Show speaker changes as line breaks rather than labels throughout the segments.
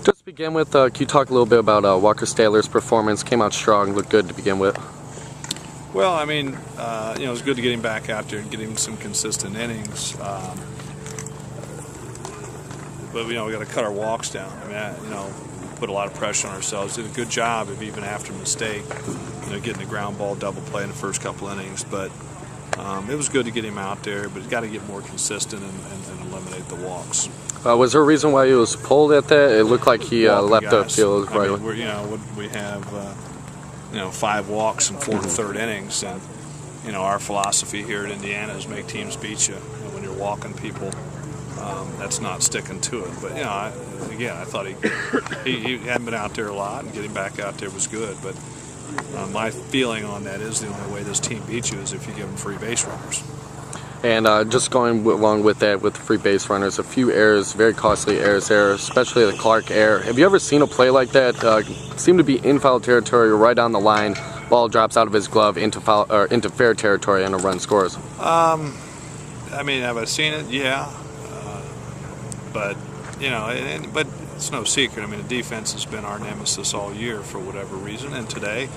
Just to begin with, can you talk a little bit about Walker Stadler's performance? Came out strong, looked good to begin with.
Well, I mean, it was good to get him back out there and get him some consistent innings. But we got to cut our walks down. I mean, put a lot of pressure on ourselves. Did a good job of, even after a mistake, getting the ground ball double play in the first couple innings. But it was good to get him out there, but he's got to get more consistent and eliminate the walks.
Was there a reason why he was pulled at that? It looked like he left the field right away.
We have 5 walks in 4 1/3 innings, and our philosophy here at Indiana is make teams beat you. And when you're walking people, that's not sticking to it. But I thought he hadn't been out there a lot, and getting back out there was good. But my feeling on that is the only way this team beats you is if you give them free base runners.
And just going along with that, with the free base runners, a few errors, very costly errors there, especially the Clark error. Have you ever seen a play like that? Seemed to be in foul territory, right on the line. Ball drops out of his glove into fair territory, and a run scores.
I mean, have I seen it? Yeah. But but it's no secret. I mean, the defense has been our nemesis all year for whatever reason, and today.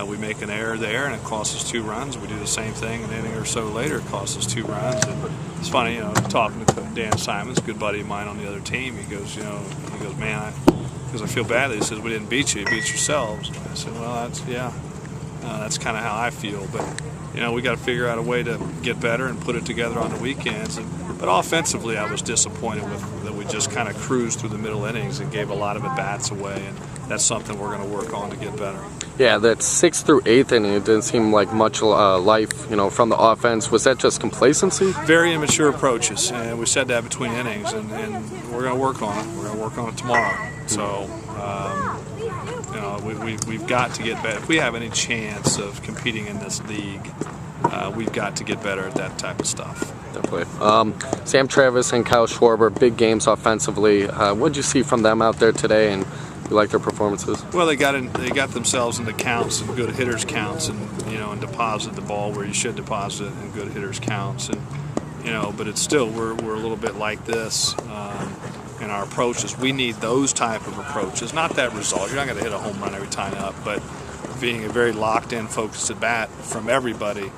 We make an error there, and it costs us 2 runs. We do the same thing an inning or so later, it costs us 2 runs. And it's funny, talking to Dan Simons, a good buddy of mine on the other team. He goes, man, because I feel badly. He says, we didn't beat you, you beat yourselves. And I said, well, that's kind of how I feel. But we got to figure out a way to get better and put it together on the weekends. But offensively, I was disappointed with that we just kind of cruised through the middle innings and gave a lot of at-bats away. And that's something we're going to work on to get better.
Yeah, that 6th through 8th inning, it didn't seem like much life, from the offense. Was that just complacency?
Very immature approaches, and we said that between innings, and we're going to work on it. We're going to work on it tomorrow. So, we've got to get better. If we have any chance of competing in this league, we've got to get better at that type of stuff.
Definitely. Sam Travis and Kyle Schwarber, big games offensively. What did you see from them out there today, and you like their performances?
Well, they got themselves into counts and good hitters counts, and and deposited the ball where you should deposit it in good hitters counts, and but it's still we're a little bit like this in our approaches. We need those type of approaches, not that result. You're not going to hit a home run every time up, but being a very locked in, focused at bat from everybody.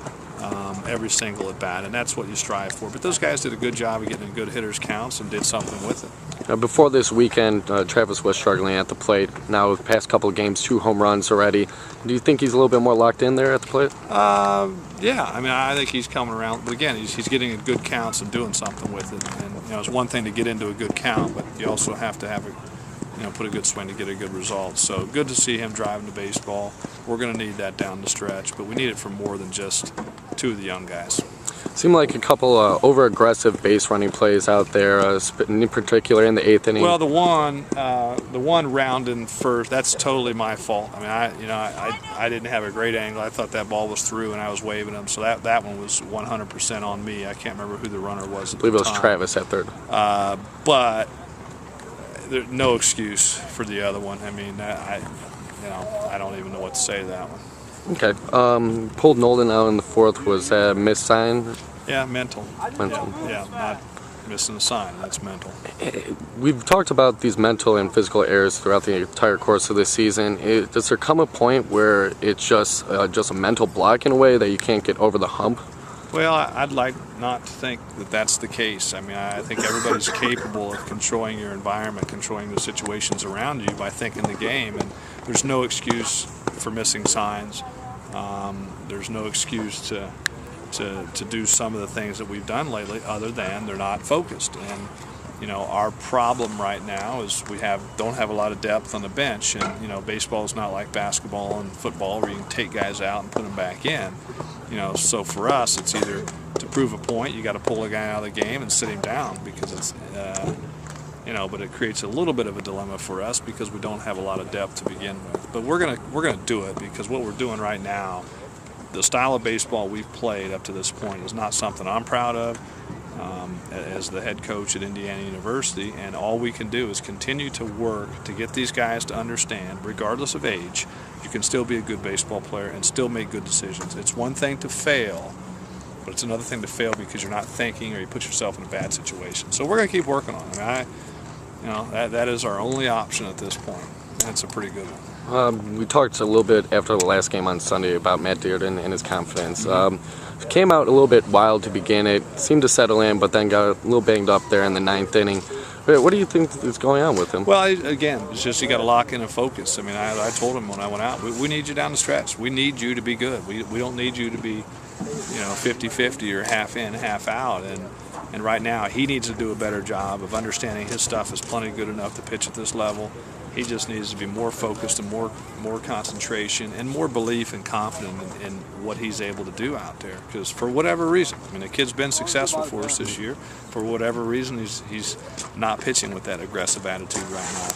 Every single at bat, and that's what you strive for. But those guys did a good job of getting good hitters counts and did something with it.
Before this weekend, Travis was struggling at the plate. Now, the past couple of games, 2 home runs already. Do you think he's a little bit more locked in there at the plate?
Yeah, I mean, I think he's coming around. But again, he's getting good counts and doing something with it. And it's one thing to get into a good count, but you also have to have put a good swing to get a good result. So good to see him driving the baseball. We're going to need that down the stretch, but we need it for more than just 2 of the young guys.
Seemed like a couple over-aggressive base running plays out there, in particular in the 8th inning.
Well, the one round in first, that's totally my fault. I mean, I didn't have a great angle. I thought that ball was through, and I was waving him, so that one was 100% on me. I can't remember who the runner was at the time.
I believe it was Travis at third.
But there's no excuse for the other one. I mean, I don't even know what to say to that one.
Okay. Pulled Nolan out in the 4th. Was that a missed sign?
Yeah, mental. Yeah, not missing a sign. That's mental.
We've talked about these mental and physical errors throughout the entire course of this season. Does there come a point where it's just a mental block in a way that you can't get over the hump?
Well, I'd like not to think that that's the case. I mean, I think everybody's capable of controlling your environment, controlling the situations around you by thinking the game, and there's no excuse for missing signs. There's no excuse to do some of the things that we've done lately other than they're not focused. And our problem right now is we don't have a lot of depth on the bench, and baseball is not like basketball and football where you can take guys out and put them back in. So for us, it's either to prove a point, you got to pull a guy out of the game and sit him down, because it's but it creates a little bit of a dilemma for us because we don't have a lot of depth to begin with. But we're gonna do it, because what we're doing right now, the style of baseball we've played up to this point, is not something I'm proud of as the head coach at Indiana University. And all we can do is continue to work to get these guys to understand, regardless of age, you can still be a good baseball player and still make good decisions. It's one thing to fail, but it's another thing to fail because you're not thinking or you put yourself in a bad situation. So we're going to keep working on it. that is our only option at this point. And it's a pretty good one.
We talked a little bit after the last game on Sunday about Matt Dearden and his confidence. Came out a little bit wild to begin it, seemed to settle in, but then got a little banged up there in the 9th inning. What do you think is going on with him?
Well, again, it's just you got to lock in and focus. I mean, I told him when I went out, we need you down the stretch. We need you to be good. We don't need you to be, 50-50 or half in, half out. And right now, he needs to do a better job of understanding his stuff is plenty good enough to pitch at this level. He just needs to be more focused and more concentration and more belief and confidence in what he's able to do out there. Because for whatever reason, I mean, the kid's been successful for us this year. For whatever reason, he's not pitching with that aggressive attitude right now.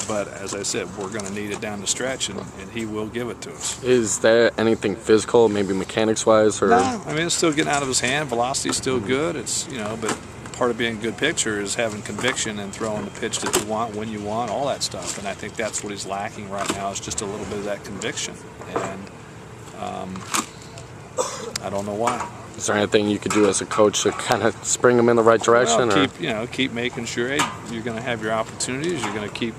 But as I said, we're going to need it down the stretch, and he will give it to us.
Is there anything physical, maybe mechanics-wise? Or?
No, I mean, it's still getting out of his hand. Velocity's still good. It's, but part of being a good pitcher is having conviction and throwing the pitch that you want, when you want, all that stuff. And I think that's what he's lacking right now, is just a little bit of that conviction. And I don't know why.
Is there anything you could do as a coach to kind of spring him in the right direction?
Well, keep making sure, hey, you're going to have your opportunities. You're going to keep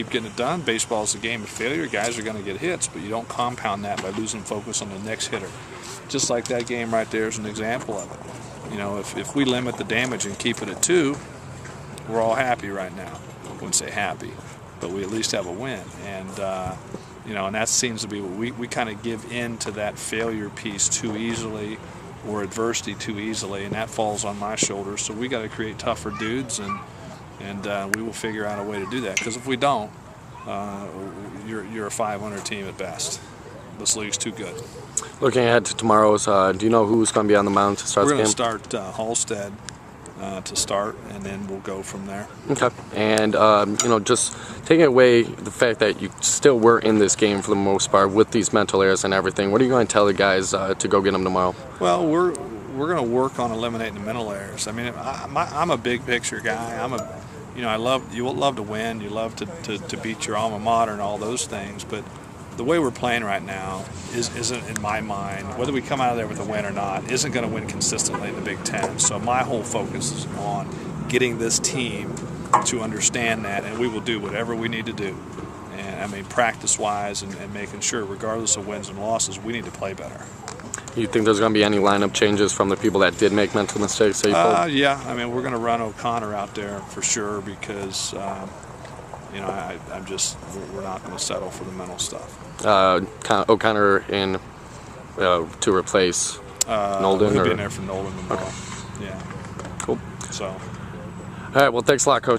getting it done. Baseball's a game of failure. Guys are going to get hits, but you don't compound that by losing focus on the next hitter. Just like that game right there is an example of it. If we limit the damage and keep it at 2, we're all happy right now. I wouldn't say happy, but we at least have a win. And and that seems to be what we kind of give in to that failure piece too easily, or adversity too easily, and that falls on my shoulders. So we got to create tougher dudes, and we will figure out a way to do that. Because if we don't, you're a 500 team at best. This league's too good.
Looking ahead to tomorrow's, do you know who's going to be on the mound to start the game?
We're going to start Halstead to start, and then we'll go from there.
Okay. And, just taking away the fact that you still were in this game for the most part with these mental errors and everything, what are you going to tell the guys to go get them tomorrow?
Well, we're going to work on eliminating the mental errors. I mean, I'm a big picture guy. You love to win. You love to beat your alma mater and all those things, but the way we're playing right now isn't, in my mind, whether we come out of there with a win or not, isn't going to win consistently in the Big Ten. So my whole focus is on getting this team to understand that, and we will do whatever we need to do. And I mean, practice-wise and making sure, regardless of wins and losses, we need to play better.
You think there's going to be any lineup changes from the people that did make mental mistakes that you pulled?
Yeah, I mean, we're going to run O'Connor out there for sure because we're not going to settle for the mental stuff.
O'Connor in to replace Nolden?
He'll be in there for Nolden tomorrow.
Okay.
Yeah.
Cool.
So.
All right, well, thanks a lot, Coach.